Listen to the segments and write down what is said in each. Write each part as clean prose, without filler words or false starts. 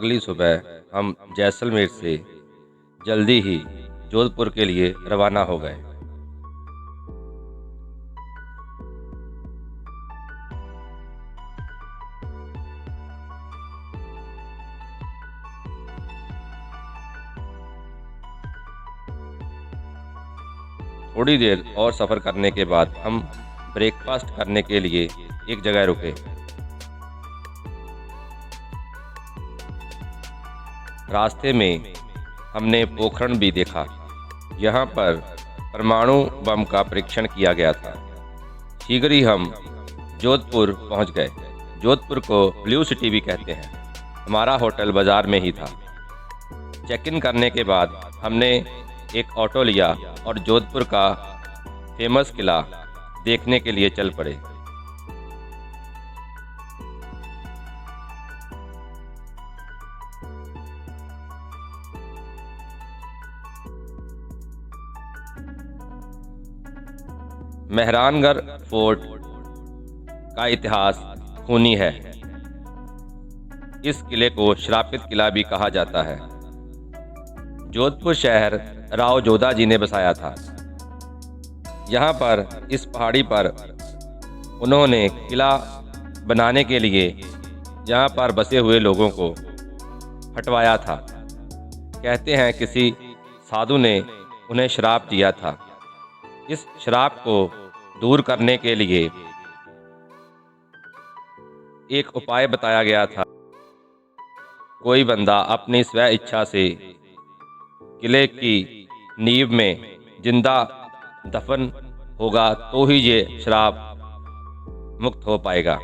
अगली सुबह हम जैसलमेर से जल्दी ही जोधपुर के लिए रवाना हो गए। थोड़ी देर और सफ़र करने के बाद हम ब्रेकफास्ट करने के लिए एक जगह रुके। रास्ते में हमने पोखरण भी देखा। यहाँ पर परमाणु बम का परीक्षण किया गया था। शीघ्र ही हम जोधपुर पहुँच गए। जोधपुर को ब्लू सिटी भी कहते हैं। हमारा होटल बाज़ार में ही था। चेक इन करने के बाद हमने एक ऑटो लिया और जोधपुर का फेमस किला देखने के लिए चल पड़े। मेहरानगढ़ फोर्ट का इतिहास खूनी है। इस किले को श्रापित किला भी कहा जाता है। जोधपुर शहर राव जोधा जी ने बसाया था। यहाँ पर इस पहाड़ी पर उन्होंने किला बनाने के लिए यहाँ पर बसे हुए लोगों को हटवाया था। कहते हैं किसी साधु ने उन्हें श्राप दिया था। इस श्राप को दूर करने के लिए एक उपाय बताया गया था। कोई बंदा अपनी स्व इच्छा से किले की नींव में जिंदा दफन होगा तो ही ये श्राप मुक्त हो पाएगा।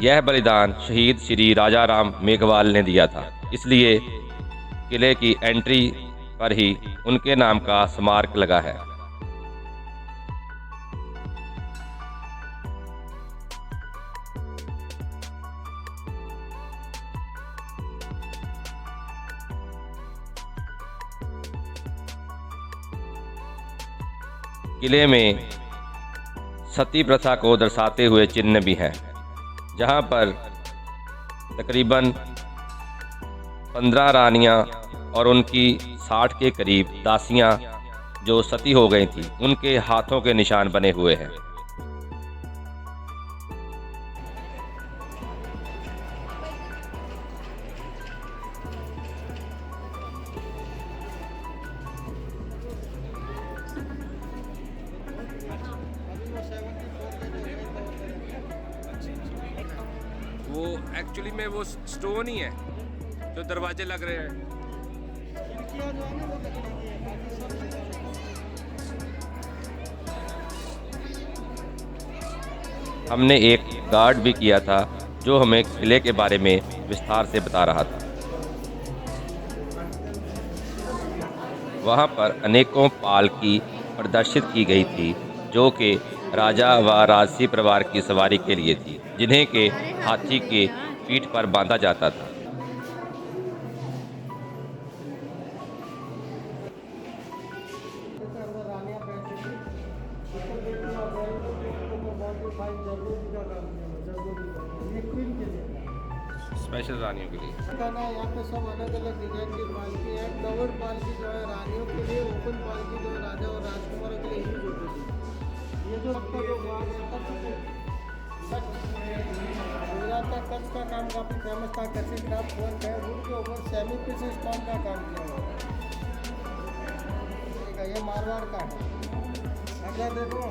यह बलिदान शहीद श्री राजा राम मेघवाल ने दिया था। इसलिए किले की एंट्री पर ही उनके नाम का स्मारक लगा है। किले में सती प्रथा को दर्शाते हुए चिन्ह भी हैं, जहां पर तकरीबन 15 रानियां और उनकी 60 के करीब दासियां जो सती हो गई थी, उनके हाथों के निशान बने हुए हैं। वो एक्चुअली में वो स्टोन ही है जो दरवाजे लग रहे हैं। हमने एक गार्ड भी किया था जो हमें किले के बारे में विस्तार से बता रहा था। वहाँ पर अनेकों पालकी प्रदर्शित की गई थी जो कि राजा व राजसी परिवार की सवारी के लिए थी, जिन्हें के हाथी के पीठ पर बांधा जाता था। स्पेशल रानियों के लिए यहाँ पे सब अलग अलग डिजाइन की पालकी है। कवर्ड पालकी जो है रानियों के लिए, ओपन पालकी जो है राजा और राजकुमारों के लिए यूज होती थी। ये जो आपका जो गुजरात का कच्छ का काम काफ़ी फेमस था। कच्ची क्राफ्ट वर्क है, वुड के ऊपर सेमी पीस स्टोन का काम किया हुआ है। ये मारवाड़ का है। अगला देखो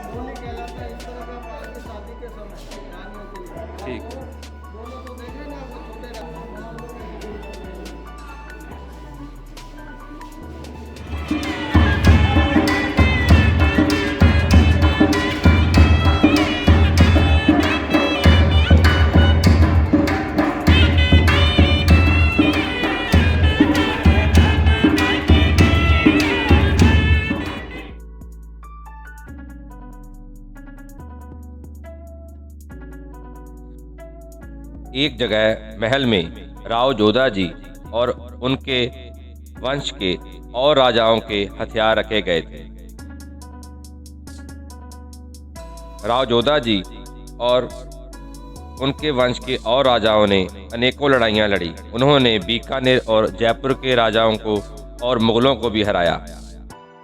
होली कहलाता है। इस तरह का पालकी शादी के समय रानियों के लिए। ठीक। दोनों तो देखे ना, वो छोटे एक जगह महल में राव जोधा जी और उनके वंश के और राजाओं के हथियार रखे गए थे। राव जोधा जी और उनके वंश के और राजाओं ने अनेकों लड़ाइयाँ लड़ी। उन्होंने बीकानेर और जयपुर के राजाओं को और मुगलों को भी हराया।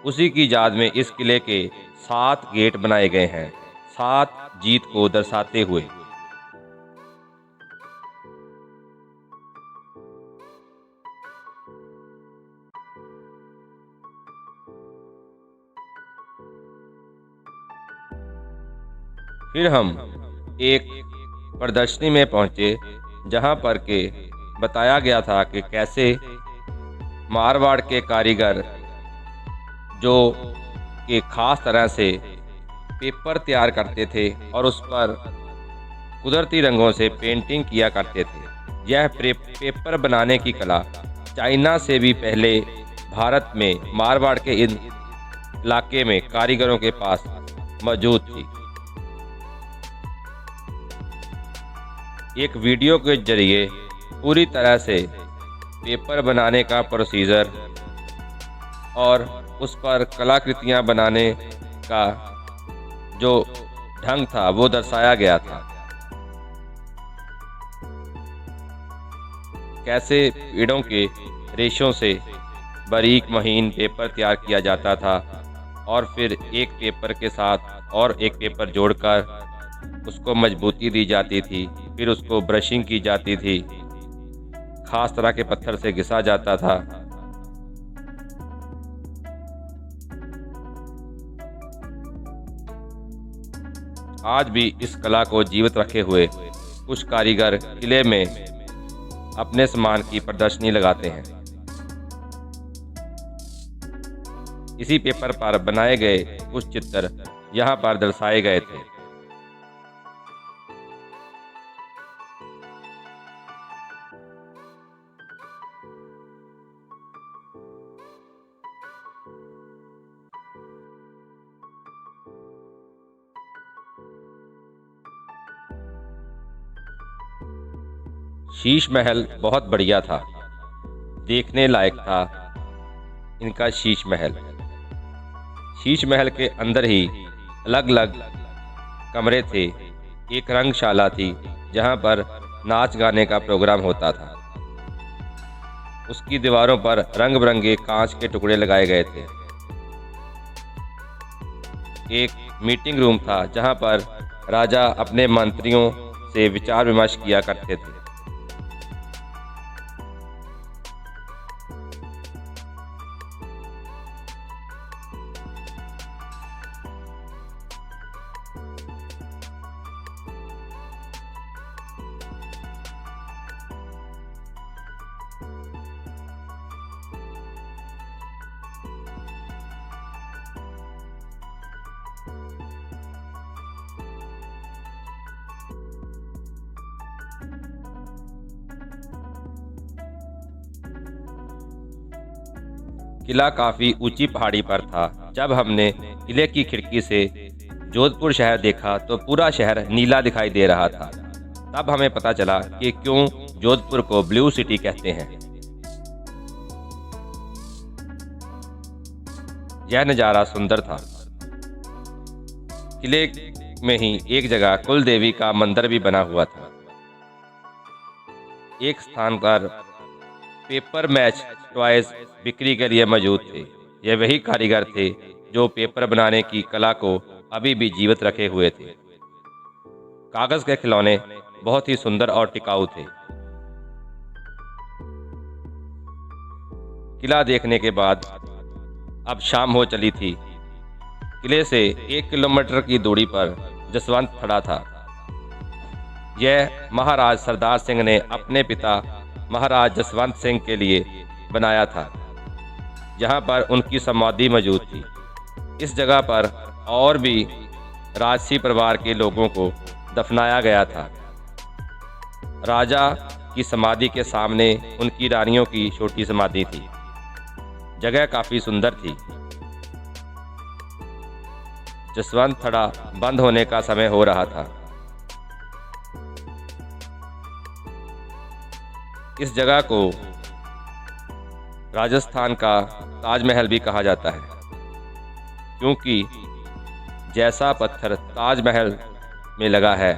उसी की याद में इस किले के 7 गेट बनाए गए हैं, 7 जीत को दर्शाते हुए। फिर हम एक प्रदर्शनी में पहुंचे, जहां पर के बताया गया था कि कैसे मारवाड़ के कारीगर जो कि खास तरह से पेपर तैयार करते थे और उस पर कुदरती रंगों से पेंटिंग किया करते थे। यह पेपर बनाने की कला चाइना से भी पहले भारत में मारवाड़ के इन इलाके में कारीगरों के पास मौजूद थी। एक वीडियो के जरिए पूरी तरह से पेपर बनाने का प्रोसीजर और उस पर कलाकृतियां बनाने का जो ढंग था वो दर्शाया गया था। कैसे पेड़ों के रेशों से बारीक महीन पेपर तैयार किया जाता था और फिर एक पेपर के साथ और एक पेपर जोड़कर उसको मजबूती दी जाती थी। फिर उसको ब्रशिंग की जाती थी, खास तरह के पत्थर से घिसा जाता था। आज भी इस कला को जीवित रखे हुए कुछ कारीगर किले में अपने सामान की प्रदर्शनी लगाते हैं। इसी पेपर पर बनाए गए कुछ चित्र यहाँ पर दर्शाए गए थे। शीश महल बहुत बढ़िया था, देखने लायक था इनका शीश महल। शीश महल के अंदर ही अलग अलग कमरे थे। एक रंगशाला थी जहां पर नाच गाने का प्रोग्राम होता था। उसकी दीवारों पर रंग बिरंगे कांच के टुकड़े लगाए गए थे। एक मीटिंग रूम था जहां पर राजा अपने मंत्रियों से विचार विमर्श किया करते थे। किला काफी ऊंची पहाड़ी पर था। जब हमने किले की खिड़की से जोधपुर शहर देखा तो पूरा शहर नीला दिखाई दे रहा था। तब हमें पता चला कि क्यों जोधपुर को ब्लू सिटी कहते हैं। यह नज़ारा सुंदर था। किले में ही एक जगह कुल देवी का मंदिर भी बना हुआ था। एक स्थान पर पेपर मैच टॉयज बिक्री के लिए मौजूद थे। ये वही कारीगर थे जो पेपर बनाने की कला को अभी भी जीवित रखे हुए थे। कागज के खिलौने बहुत ही सुंदर और टिकाऊ थे। किला देखने के बाद अब शाम हो चली थी। किले से 1 किलोमीटर की दूरी पर जसवंत खड़ा था। यह महाराज सरदार सिंह ने अपने पिता महाराज जसवंत सिंह के लिए बनाया था, जहां पर उनकी समाधि मौजूद थी। इस जगह पर और भी राजसी परिवार के लोगों को दफनाया गया था। राजा की समाधि के सामने उनकी रानियों की छोटी समाधि थी। जगह काफ़ी सुंदर थी। जसवंत थड़ा बंद होने का समय हो रहा था। इस जगह को राजस्थान का ताजमहल भी कहा जाता है, क्योंकि जैसा पत्थर ताजमहल में लगा है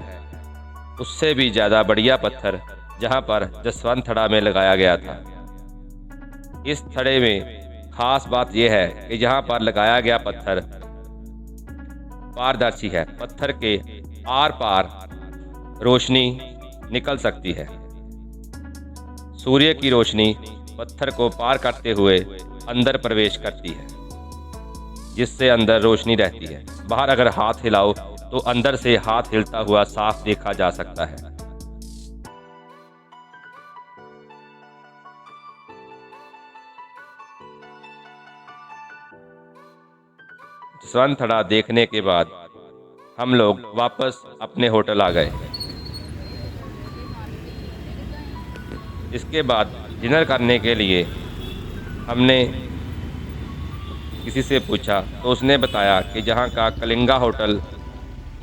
उससे भी ज़्यादा बढ़िया पत्थर जहाँ पर जसवंत थड़ा में लगाया गया था। इस थड़े में खास बात यह है कि यहाँ पर लगाया गया पत्थर पारदर्शी है। पत्थर के आर पार रोशनी निकल सकती है। सूर्य की रोशनी पत्थर को पार करते हुए अंदर प्रवेश करती है, जिससे अंदर रोशनी रहती है। बाहर अगर हाथ हिलाओ तो अंदर से हाथ हिलता हुआ साफ देखा जा सकता है। जसवंत थड़ा देखने के बाद हम लोग वापस अपने होटल आ गए। इसके बाद डिनर करने के लिए हमने किसी से पूछा तो उसने बताया कि जहाँ का कलिंगा होटल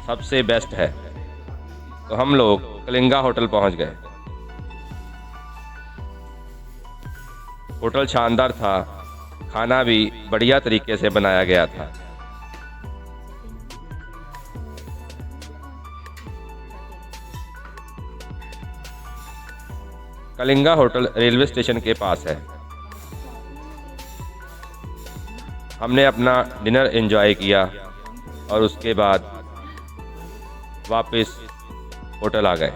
सबसे बेस्ट है। तो हम लोग कलिंगा होटल पहुँच गए। होटल शानदार था, खाना भी बढ़िया तरीके से बनाया गया था। कलिंगा होटल रेलवे स्टेशन के पास है। हमने अपना डिनर एंजॉय किया और उसके बाद वापस होटल आ गए।